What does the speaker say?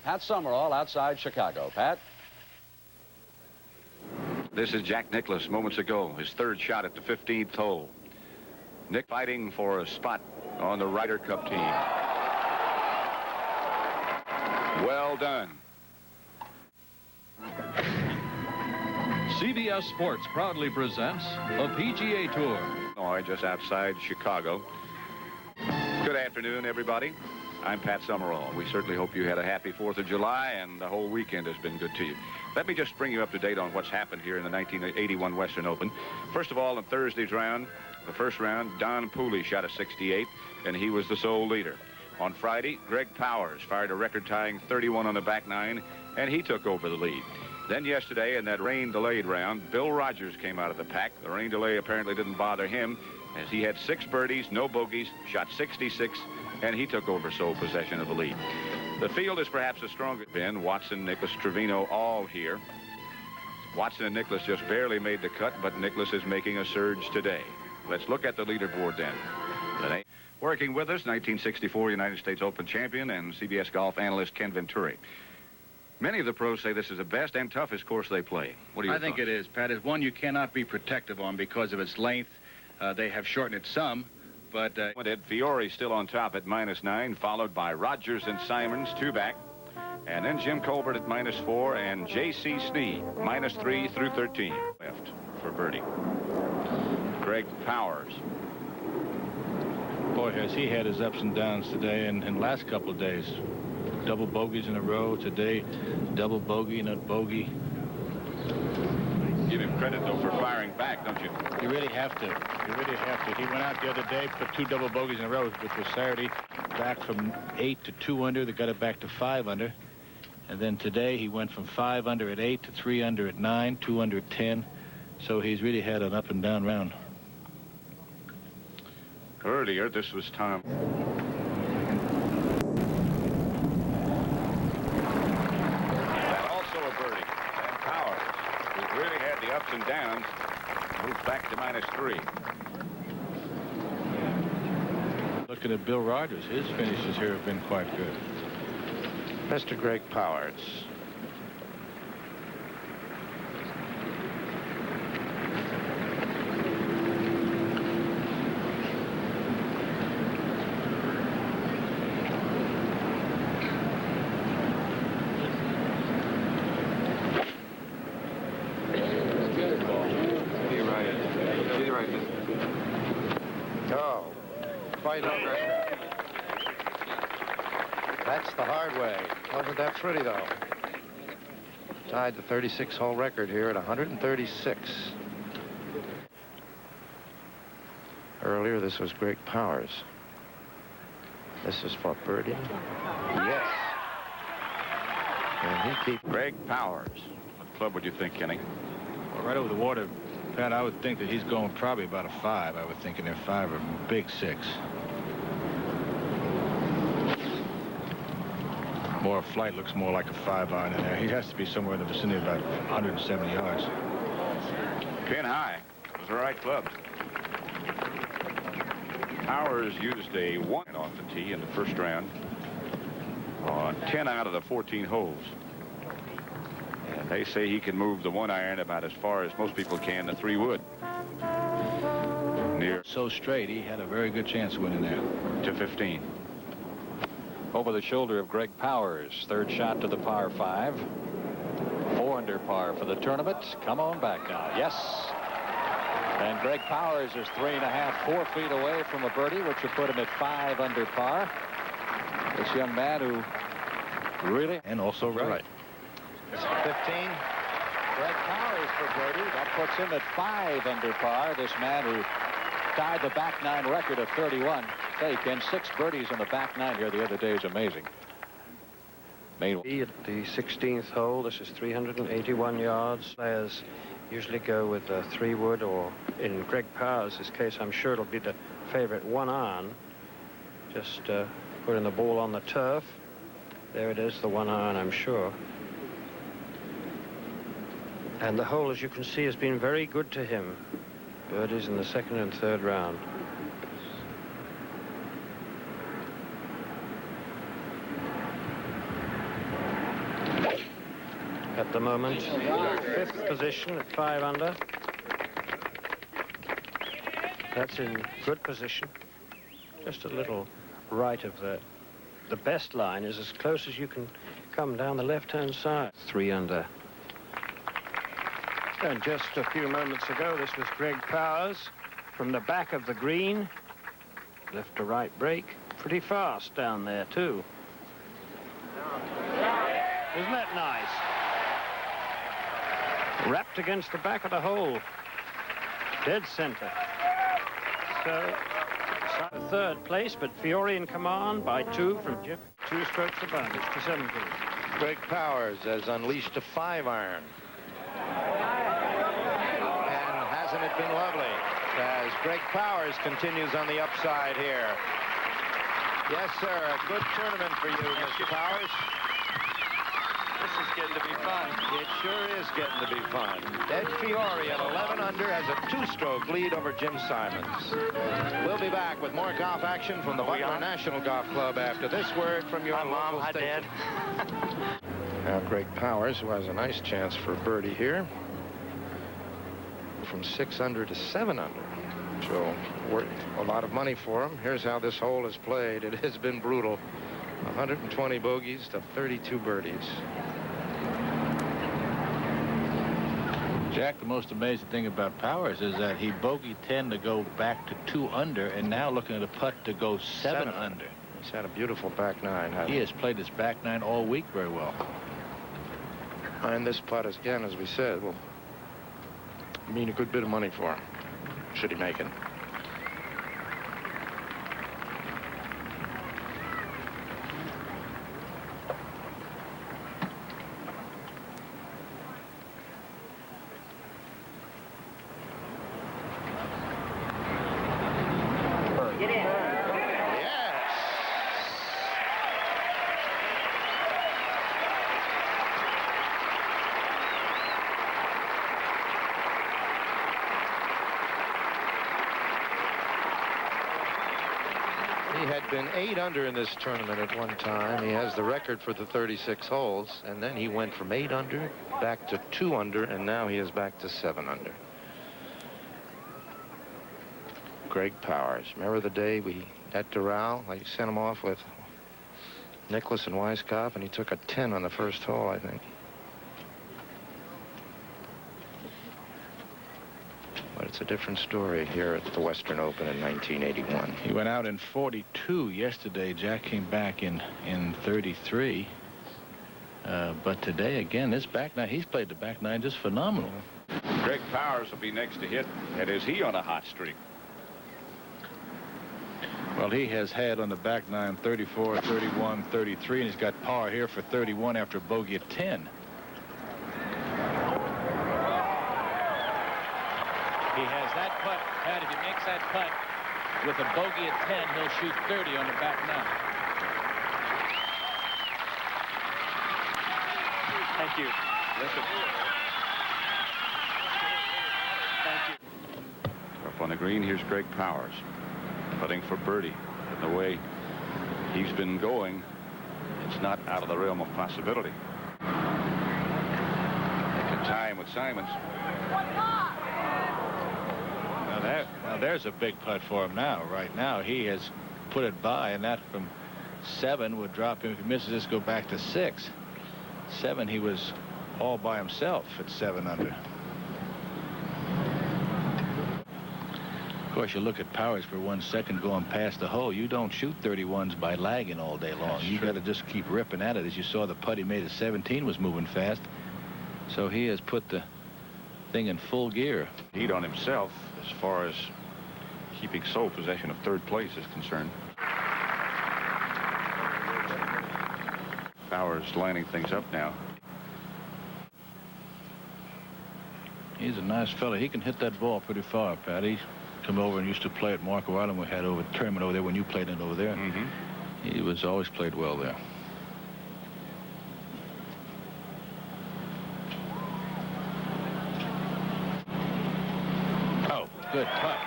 Pat Summerall outside Chicago. Pat? This is Jack Nickalus moments ago, his third shot at the 15th hole. Nick fighting for a spot on the Ryder Cup team. Well done. CBS Sports proudly presents a PGA Tour. Just outside Chicago. Good afternoon, everybody. I'm Pat Summerall. We certainly hope you had a happy 4th of July, and the whole weekend has been good to you. Let me just bring you up to date on what's happened here in the 1981 Western Open. First of all, in Thursday's round, the first round, Don Pooley shot a 68, and he was the sole leader. On Friday, Greg Powers fired a record-tying 31 on the back nine, and he took over the lead. Then yesterday, in that rain-delayed round, Bill Rogers came out of the pack. The rain delay apparently didn't bother him, as he had 6 birdies, no bogeys, shot 66, and he took over sole possession of the lead. The field is perhaps the strongest. Ben, Watson, Nickalus, Trevino, all here. Watson and Nickalus just barely made the cut, but Nickalus is making a surge today. Let's look at the leaderboard then. Working with us, 1964 United States Open champion and CBS golf analyst Ken Venturi. Many of the pros say this is the best and toughest course they play. What do you think? I think it is, Pat. It's one you cannot be protective on because of its length. They have shortened it some, but... Fiore still on top at -9, followed by Rogers and Simons, 2 back. And then Jim Colbert at -4 and J.C. Snee, -3 through 13. Left for birdie. Greg Powers. Boy, has he had his ups and downs today and last couple of days. Double bogeys in a row. Today, double bogey, not bogey. Give him credit, though, for firing back, don't you? You really have to. You really have to. He went out the other day, put 2 double bogeys in a row, which was Saturday, back from 8 to 2 under. They got it back to 5 under. And then today, he went from 5 under at 8 to 3 under at 9, 2 under at 10. So he's really had an up and down round. Earlier, this was Tom. That also a birdie. And Powers, who really had the ups and downs, moved back to -3. Looking at Bill Rogers, his finishes here have been quite good. Mr. Greg Powers. That's the hard way. Wasn't that pretty, though? Tied the 36-hole record here at 136. Earlier, this was Greg Powers. This is for birdie. Yes. And he keeps... Greg Powers. What club would you think, Kenny? Well, right over the water, Pat, I would think that he's going probably about a 5. I would think in there 5 or big 6. More flight looks more like a 5-iron in there. He has to be somewhere in the vicinity of about 170 yards. Pin high. Those are the right clubs. Powers used a 1 off the tee in the first round on 10 out of the 14 holes. And they say he can move the 1-iron about as far as most people can, the 3 wood. Near. So straight, he had a very good chance of winning there. To 15. Over the shoulder of Greg Powers. Third shot to the par 5. 4 under par for the tournament. Come on back now. Yes. And Greg Powers is 3.5, 4 feet away from a birdie, which would put him at 5 under par. This young man who really... And also right. It's 15. Greg Powers for birdie. That puts him at 5 under par. This man who tied the back 9 record of 31. Say, Ken, 6 birdies on the back 9 here the other day is amazing. At the 16th hole, this is 381 yards. Players usually go with a 3-wood, or in Greg Powers' case, I'm sure it'll be the favorite 1-iron. Just putting the ball on the turf. There it is, the 1-iron, I'm sure. And the hole, as you can see, has been very good to him. Birdies in the 2nd and 3rd round. at the moment. 5th position at 5 under. That's in good position. Just a little right of the best line is as close as you can come down the left-hand side. 3 under. And just a few moments ago, this was Greg Powers from the back of the green. Left to right break. Pretty fast down there, too. Isn't that nice? Wrapped against the back of the hole. Dead center. So, 3rd place, but Fiore in command by 2 from Jim. 2 strokes advantage to 17. Greg Powers has unleashed a 5-iron. And hasn't it been lovely as Greg Powers continues on the upside here. Yes, sir, a good tournament for you, Mr. Powers. This is getting to be fun. It sure is getting to be fun. Ed Fiore at 11 under has a 2-stroke lead over Jim Simons. We'll be back with more golf action from the Butler National Golf Club after this word from your local station. Now Greg Powers, who has a nice chance for birdie here, from 6 under to 7 under. So worth a lot of money for him. Here's how this hole is played. It has been brutal. 120 bogeys to 32 birdies. Jack, the most amazing thing about Powers is that he bogeyed 10 to go back to 2 under, and now looking at a putt to go 7 under. He's had a beautiful back nine. He has played his back nine all week very well. And this putt, again, as we said, will mean a good bit of money for him, should he make it. He had been 8 under in this tournament at one time. He has the record for the 36 holes, and then he went from 8 under back to 2 under, and now he is back to 7 under. Greg Powers. Remember the day we at Doral? I sent him off with Nickalus and Weiskopf, and he took a 10 on the first hole, I think. But it's a different story here at the Western Open in 1981. He went out in 42 yesterday. Jack came back in 33. But today, again, this back nine, he's played the back nine just phenomenal. Greg Powers will be next to hit. And is he on a hot streak? Well, he has had on the back nine 34, 31, 33, and he's got par here for 31 after a bogey at 10. He has that putt. Pat, if he makes that putt with a bogey at 10, he'll shoot 30 on the back nine. Thank you. Listen. Thank you. Up on the green, here's Greg Powers putting for birdie. And the way he's been going, it's not out of the realm of possibility. Taking time with Simons. Now there's a big putt for him now. Right now, he has put it by, and that from 7 would drop him. If he misses this, go back to 6. 7, he was all by himself at 7 under. Of course, you look at Powers for 1 second going past the hole. You don't shoot 31s by lagging all day long. You got to just keep ripping at it. As you saw, the putt he made at 17 was moving fast. So he has put the thing in full gear. Heat on himself as far as keeping sole possession of 3rd place is concerned. Powers lining things up now. He's a nice fella. He can hit that ball pretty far, Pat. He come over and used to play at Marco Island. We had over the tournament over there when you played it over there. Mm-hmm. He was always played well there. Oh, good putt.